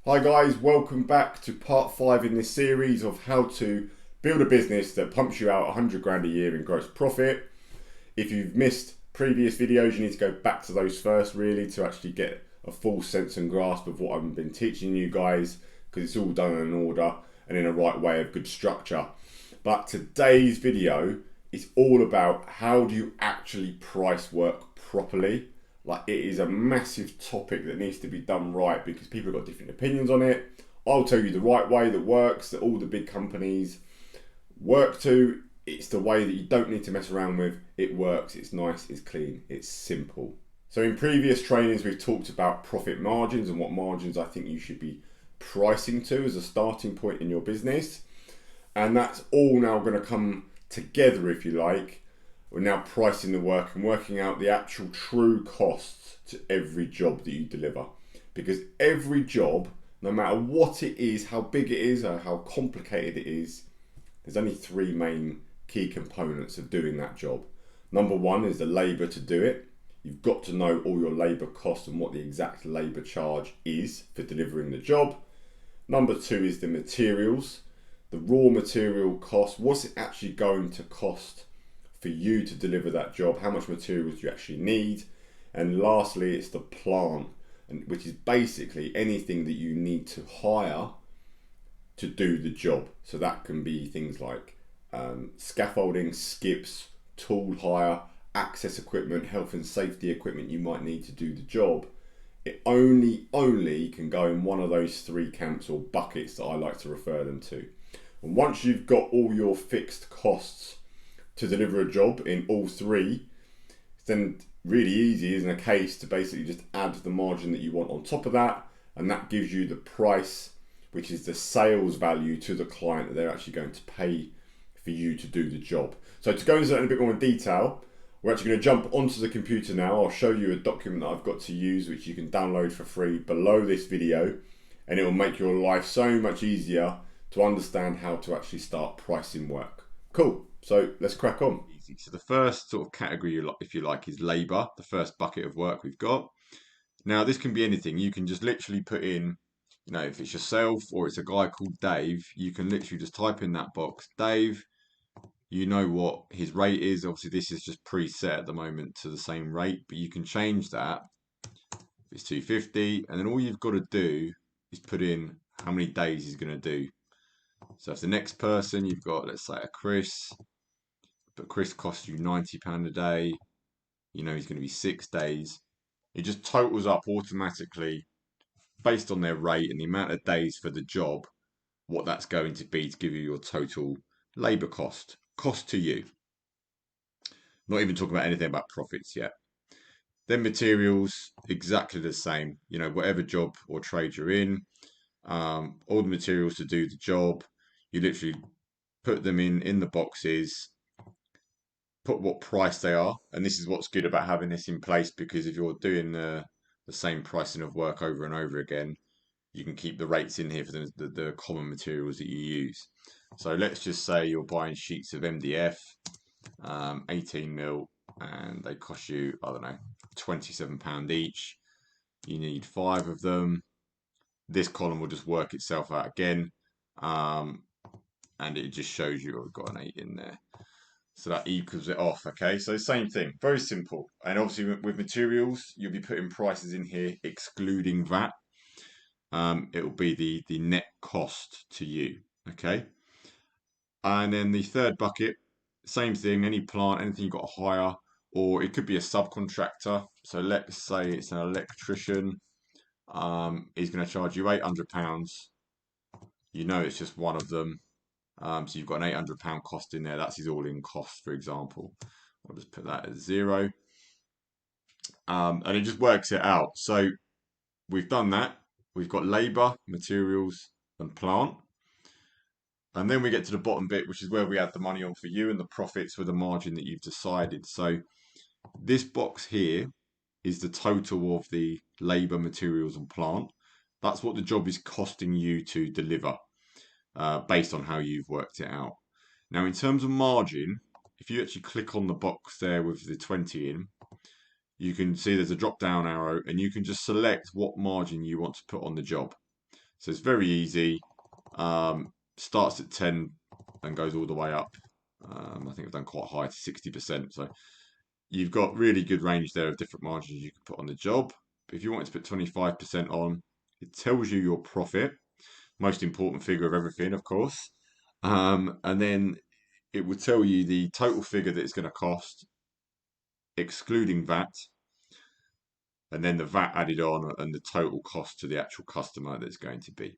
Hi guys, welcome back to part 5 in this series of how to build a business that pumps you out 100 grand a year in gross profit. If you've missed previous videos, you need to go back to those first really to actually get a full sense and grasp of what I've been teaching you guys, because it's all done in an order and in a right way of good structure. But today's video is all about how do you actually price work properly. Like, it is a massive topic that needs to be done right because people have got different opinions on it. I'll tell you the right way that works, that all the big companies work to. It's the way that you don't need to mess around with. It works, it's nice, it's clean, it's simple. So in previous trainings, we've talked about profit margins and what margins I think you should be pricing to as a starting point in your business. And that's all now going to come together, if you like. We're now pricing the work and working out the actual true costs to every job that you deliver. Because every job, no matter what it is, how big it is, or how complicated it is, there's only 3 main key components of doing that job. Number 1 is the labour to do it. You've got to know all your labour costs and what the exact labour charge is for delivering the job. Number 2 is the materials, the raw material cost. What's it actually going to cost for you to deliver that job? How much materials do you actually need? And lastly, it's the plant, which is basically anything that you need to hire to do the job. So that can be things like scaffolding, skips, tool hire, access equipment, health and safety equipment you might need to do the job. It only can go in one of those 3 camps or buckets that I like to refer them to. And once you've got all your fixed costs to deliver a job in all 3, it's then really easy as in a case to basically just add the margin that you want on top of that, and that gives you the price, which is the sales value to the client that they're actually going to pay for you to do the job. So to go into that in a bit more detail, we're actually going to jump onto the computer now. I'll show you a document that I've got to use, which you can download for free below this video, and it will make your life so much easier to understand how to actually start pricing work. Cool. So let's crack on. So the first sort of category, if you like, is labour, the first bucket of work we've got. Now, this can be anything. You can just literally put in, if it's yourself or it's a guy called Dave, you can literally just type in that box, Dave, you know what his rate is. Obviously, this is just preset at the moment to the same rate, but you can change that. It's 250, and then all you've got to do is put in how many days he's going to do. So if the next person you've got, let's say a Chris, but Chris costs you £90 a day, he's going to be 6 days. It just totals up automatically based on their rate and the amount of days for the job, what that's going to be to give you your total labour cost to you. Not even talking about anything about profits yet. Then materials, exactly the same. Whatever job or trade you're in, all the materials to do the job, you literally put them in the boxes, put what price they are, and this is what's good about having this in place, because if you're doing the same pricing of work over and over again, you can keep the rates in here for the common materials that you use. So let's just say you're buying sheets of MDF, 18 mil, and they cost you, I don't know, £27 each. You need 5 of them. This column will just work itself out again, and it just shows you we've got an 8 in there. So that equals it off, okay? So same thing, very simple. And obviously with materials, you'll be putting prices in here excluding VAT. It will be the net cost to you, okay? And then the third bucket, same thing, any plant, anything you've got to hire, or it could be a subcontractor. So let's say it's an electrician. He's going to charge you £800. It's just one of them. So you've got an £800 cost in there. That's his all-in cost, for example. I'll just put that as 0. And it just works it out. So we've done that. We've got labour, materials, and plant. And then we get to the bottom bit, which is where we add the money on for you and the profits with the margin that you've decided. So this box here is the total of the labour, materials, and plant. That's what the job is costing you to deliver, based on how you've worked it out. Now, in terms of margin, if you actually click on the box there with the 20 in, you can see there's a drop down arrow, and you can just select what margin you want to put on the job. So it's very easy. Starts at 10 and goes all the way up. I think I've done quite high to 60%. So you've got really good range there of different margins you can put on the job. But if you want to put 25% on, it tells you your profit, most important figure of everything, of course. And then it will tell you the total figure that it's going to cost, excluding VAT, and then the VAT added on and the total cost to the actual customer that's going to be.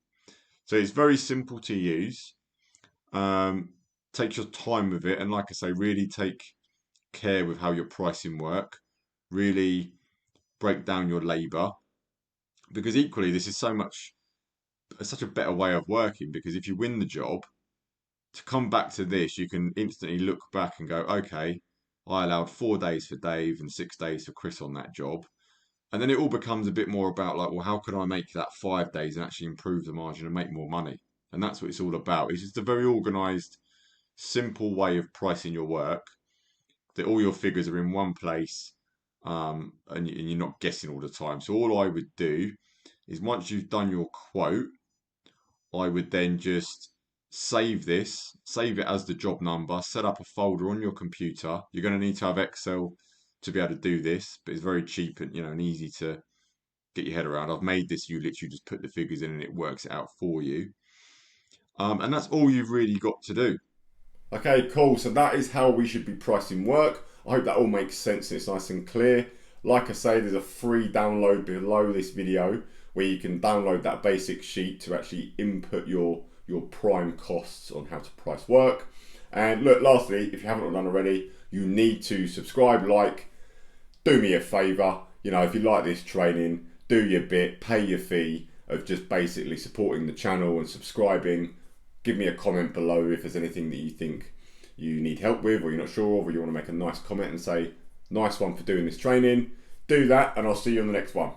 So it's very simple to use. Take your time with it, and like I say, really take care with how your pricing work. Really break down your labour, because equally this is such a better way of working. Because if you win the job, to come back to this, you can instantly look back and go, okay, I allowed 4 days for Dave and 6 days for Chris on that job. And then it all becomes a bit more about like, well, how can I make that 5 days and actually improve the margin and make more money? And that's what it's all about. It's just a very organized, simple way of pricing your work, that all your figures are in one place, and you're not guessing all the time. So all I would do is, once you've done your quote, I would then just save it as the job number, set up a folder on your computer. You're going to need to have Excel to be able to do this, but it's very cheap and and easy to get your head around. I've made this, you literally just put the figures in and it works it out for you. And that's all you've really got to do. Okay, cool. So that is how we should be pricing work. I hope that all makes sense and it's nice and clear. Like I say, there's a free download below this video where you can download that basic sheet to actually input your prime costs on how to price work. And look, lastly, if you haven't done already, you need to subscribe, like, do me a favour. If you like this training, do your bit, pay your fee of just basically supporting the channel and subscribing. Give me a comment below if there's anything that you think you need help with, or you're not sure of, or you want to make a nice comment and say, nice one for doing this training. Do that, and I'll see you on the next one.